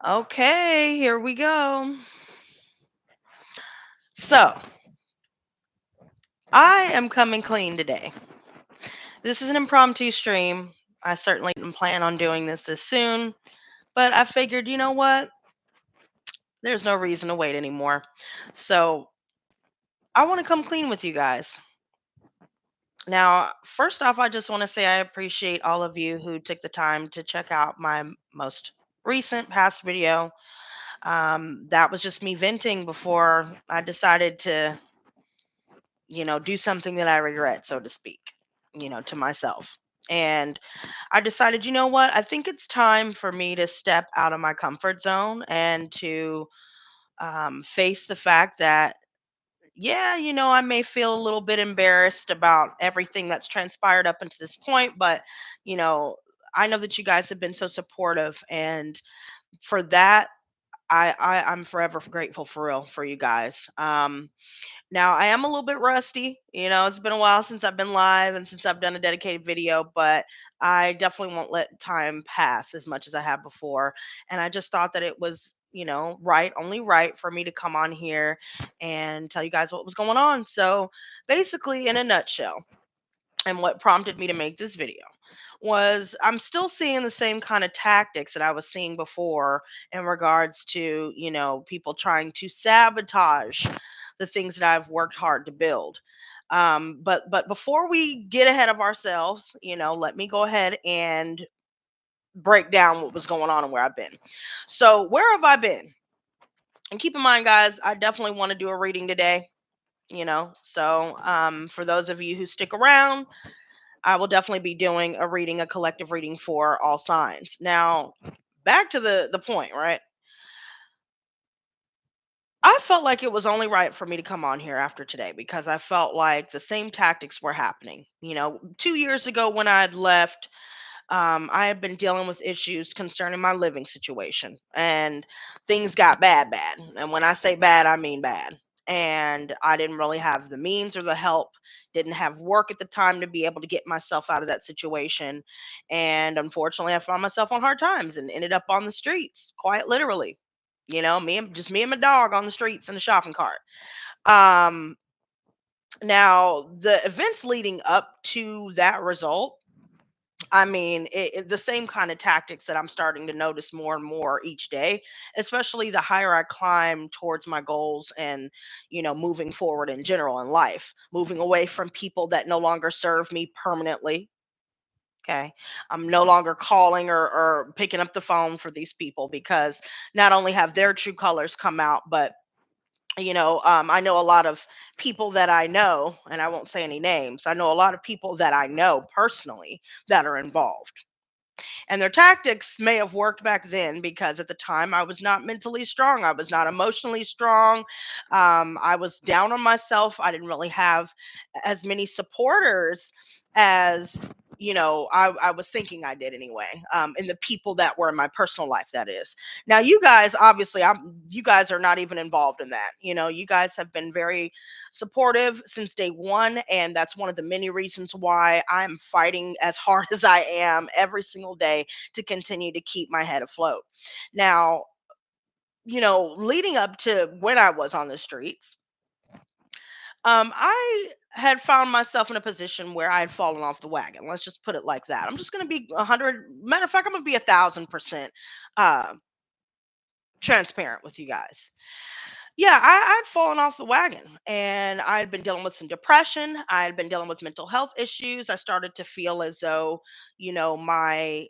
Okay, here we go. So, I am coming clean today. This is an impromptu stream. I certainly didn't plan on doing this soon, but I figured, you know what? There's no reason to wait anymore. So, I want to come clean with you guys. Now, first off, I just want to say I appreciate all of you who took the time to check out my most recent past video. That was just me venting before I decided to do something that I regret, so to speak, to myself. And I decided, you know what? I think it's time for me to step out of my comfort zone and to face the fact that, yeah, I may feel a little bit embarrassed about everything that's transpired up until this point, but, you know, I know that you guys have been so supportive. And for that, I'm forever grateful for real for you guys. Now I am a little bit rusty. It's been a while since I've been live and since I've done a dedicated video, but I definitely won't let time pass as much as I have before. And I just thought that it was, right, only right for me to come on here and tell you guys what was going on. So basically, in a nutshell, and what prompted me to make this video was I'm still seeing the same kind of tactics that I was seeing before in regards to, people trying to sabotage the things that I've worked hard to build. But before we get ahead of ourselves, let me go ahead and break down what was going on and where I've been. So where have I been? And keep in mind, guys, I definitely want to do a reading today. So for those of you who stick around, I will definitely be doing a collective reading for all signs. Now, back to the point, right? I felt like it was only right for me to come on here after today because I felt like the same tactics were happening. 2 years ago when I had left, I had been dealing with issues concerning my living situation, and things got bad. And when I say bad, I mean bad. And I didn't really have the means or the help, didn't have work at the time to be able to get myself out of that situation. And unfortunately, I found myself on hard times and ended up on the streets, quite literally. Me and my dog on the streets in a shopping cart. Um, Now, the events leading up to that result, I mean, the same kind of tactics that I'm starting to notice more and more each day, especially the higher I climb towards my goals and, moving forward in general in life, moving away from people that no longer serve me permanently. Okay. I'm no longer calling or picking up the phone for these people because not only have their true colors come out, but I know a lot of people that I know, and I won't say any names. I know a lot of people that I know personally that are involved. And their tactics may have worked back then because at the time I was not mentally strong. I was not emotionally strong. I was down on myself. I didn't really have as many supporters as I was thinking I did anyway. In the people that were in my personal life, that is. Now, you guys, obviously, you guys are not even involved in that. You guys have been very supportive since day one, and that's one of the many reasons why I'm fighting as hard as I am every single day to continue to keep my head afloat. Now, leading up to when I was on the streets, I had found myself in a position where I had fallen off the wagon. Let's just put it like that. I'm just going to be 100. Matter of fact, I'm going to be 1,000% uh, transparent with you guys. Yeah, I'd fallen off the wagon and I'd been dealing with some depression. I'd been dealing with mental health issues. I started to feel as though, my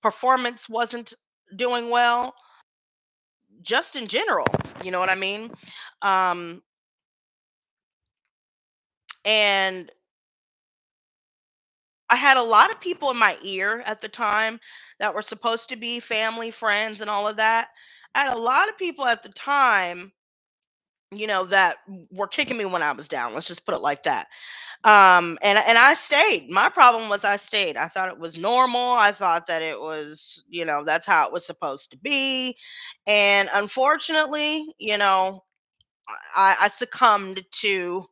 performance wasn't doing well, just in general. You know what I mean? Um, and I had a lot of people in my ear at the time that were supposed to be family, friends, and all of that. I had a lot of people at the time, that were kicking me when I was down. Let's just put it like that. And I stayed. My problem was I stayed. I thought it was normal. I thought that it was, that's how it was supposed to be. And unfortunately, I succumbed to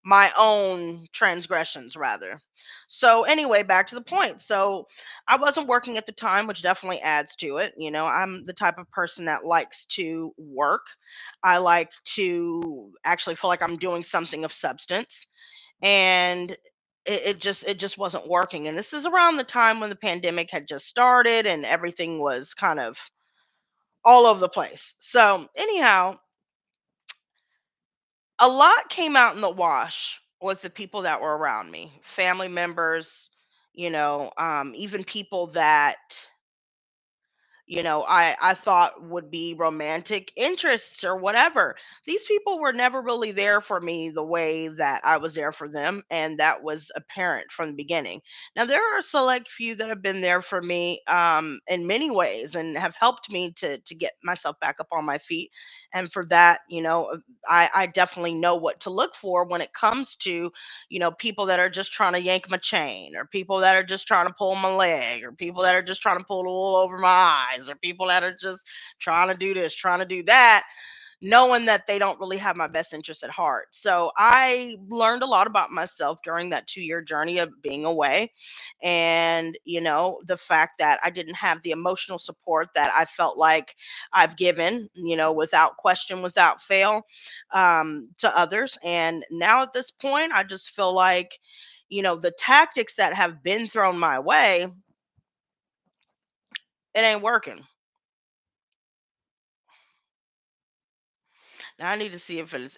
my own transgressions rather. So anyway, back to the point. So I wasn't working at the time, which definitely adds to it. You know, I'm the type of person that likes to work. I like to actually feel like I'm doing something of substance, and it just wasn't working. And this is around the time when the pandemic had just started and everything was kind of all over the place. So anyhow, a lot came out in the wash with the people that were around me, family members, even people that I thought would be romantic interests or whatever. These people were never really there for me the way that I was there for them, and that was apparent from the beginning. Now there are a select few that have been there for me in many ways and have helped me to get myself back up on my feet. And for that, I definitely know what to look for when it comes to people that are just trying to yank my chain, or people that are just trying to pull my leg, or people that are just trying to pull the wool over my eyes, or people that are just trying to do this, trying to do that, knowing that they don't really have my best interest at heart. So I learned a lot about myself during that 2-year journey of being away. And, the fact that I didn't have the emotional support that I felt like I've given, without question, without fail, to others. And now at this point, I just feel like, the tactics that have been thrown my way, it ain't working. Now I need to see if it's